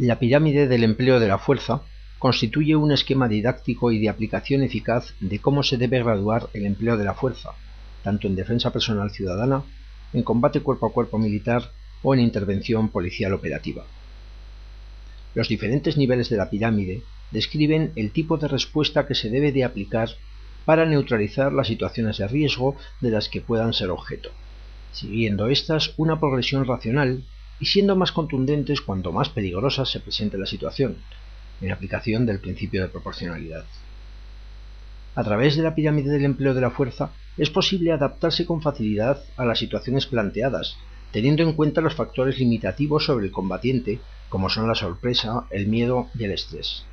La pirámide del empleo de la fuerza constituye un esquema didáctico y de aplicación eficaz de cómo se debe graduar el empleo de la fuerza, tanto en defensa personal ciudadana, en combate cuerpo a cuerpo militar o en intervención policial operativa. Los diferentes niveles de la pirámide describen el tipo de respuesta que se debe de aplicar para neutralizar las situaciones de riesgo de las que puedan ser objeto, siguiendo estas una progresión racional y siendo más contundentes cuanto más peligrosa se presente la situación, en aplicación del principio de proporcionalidad. A través de la pirámide del empleo de la fuerza es posible adaptarse con facilidad a las situaciones planteadas, teniendo en cuenta los factores limitativos sobre el combatiente, como son la sorpresa, el miedo y el estrés.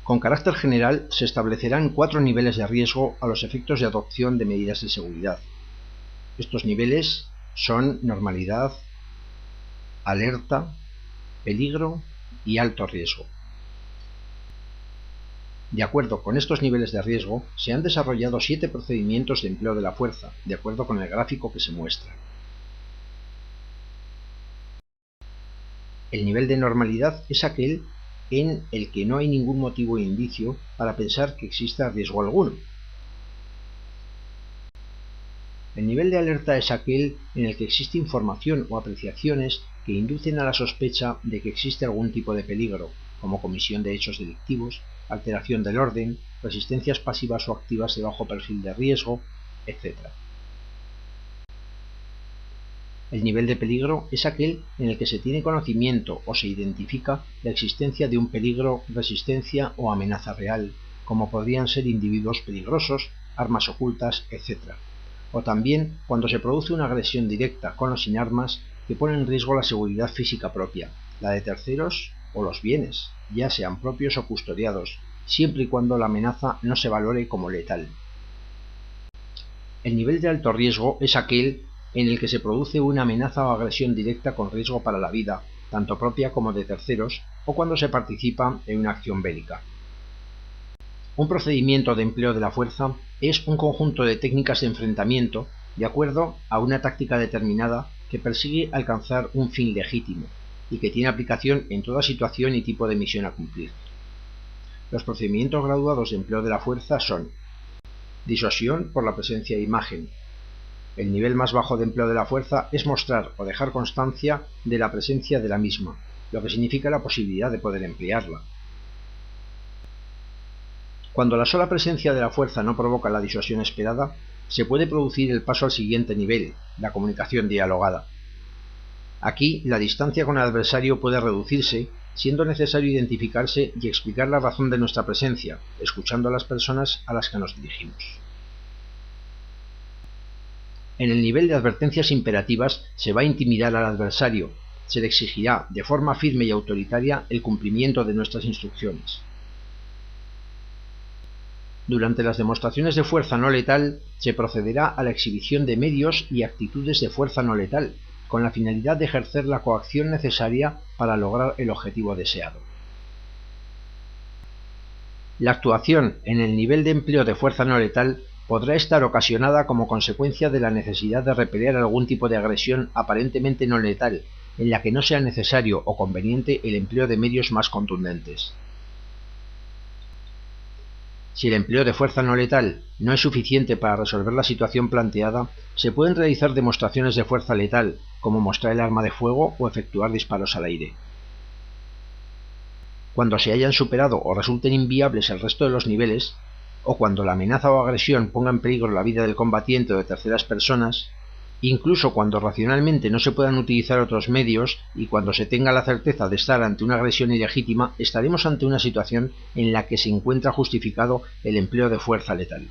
Con carácter general, se establecerán 4 niveles de riesgo a los efectos de adopción de medidas de seguridad. Estos niveles son normalidad, alerta, peligro y alto riesgo. De acuerdo con estos niveles de riesgo, se han desarrollado 7 procedimientos de empleo de la fuerza, de acuerdo con el gráfico que se muestra. El nivel de normalidad es aquel en el que no hay ningún motivo o indicio para pensar que exista riesgo alguno. El nivel de alerta es aquel en el que existe información o apreciaciones que inducen a la sospecha de que existe algún tipo de peligro, como comisión de hechos delictivos, alteración del orden, resistencias pasivas o activas de bajo perfil de riesgo, etc. El nivel de peligro es aquel en el que se tiene conocimiento o se identifica la existencia de un peligro, resistencia o amenaza real, como podrían ser individuos peligrosos, armas ocultas, etc. O también cuando se produce una agresión directa con o sin armas que pone en riesgo la seguridad física propia, la de terceros o los bienes, ya sean propios o custodiados, siempre y cuando la amenaza no se valore como letal. El nivel de alto riesgo es aquel en el que se produce una amenaza o agresión directa con riesgo para la vida, tanto propia como de terceros, o cuando se participa en una acción bélica. Un procedimiento de empleo de la fuerza es un conjunto de técnicas de enfrentamiento de acuerdo a una táctica determinada que persigue alcanzar un fin legítimo y que tiene aplicación en toda situación y tipo de misión a cumplir. Los procedimientos graduados de empleo de la fuerza son: disuasión por la presencia de imagen. El nivel más bajo de empleo de la fuerza es mostrar o dejar constancia de la presencia de la misma, lo que significa la posibilidad de poder emplearla. Cuando la sola presencia de la fuerza no provoca la disuasión esperada, se puede producir el paso al siguiente nivel, la comunicación dialogada. Aquí, la distancia con el adversario puede reducirse, siendo necesario identificarse y explicar la razón de nuestra presencia, escuchando a las personas a las que nos dirigimos. En el nivel de advertencias imperativas se va a intimidar al adversario, se le exigirá de forma firme y autoritaria el cumplimiento de nuestras instrucciones. Durante las demostraciones de fuerza no letal se procederá a la exhibición de medios y actitudes de fuerza no letal, con la finalidad de ejercer la coacción necesaria para lograr el objetivo deseado. La actuación en el nivel de empleo de fuerza no letal podrá estar ocasionada como consecuencia de la necesidad de repeler algún tipo de agresión aparentemente no letal, en la que no sea necesario o conveniente el empleo de medios más contundentes. Si el empleo de fuerza no letal no es suficiente para resolver la situación planteada, se pueden realizar demostraciones de fuerza letal, como mostrar el arma de fuego o efectuar disparos al aire. Cuando se hayan superado o resulten inviables el resto de los niveles, o cuando la amenaza o agresión ponga en peligro la vida del combatiente o de terceras personas, incluso cuando racionalmente no se puedan utilizar otros medios y cuando se tenga la certeza de estar ante una agresión ilegítima, estaremos ante una situación en la que se encuentra justificado el empleo de fuerza letal.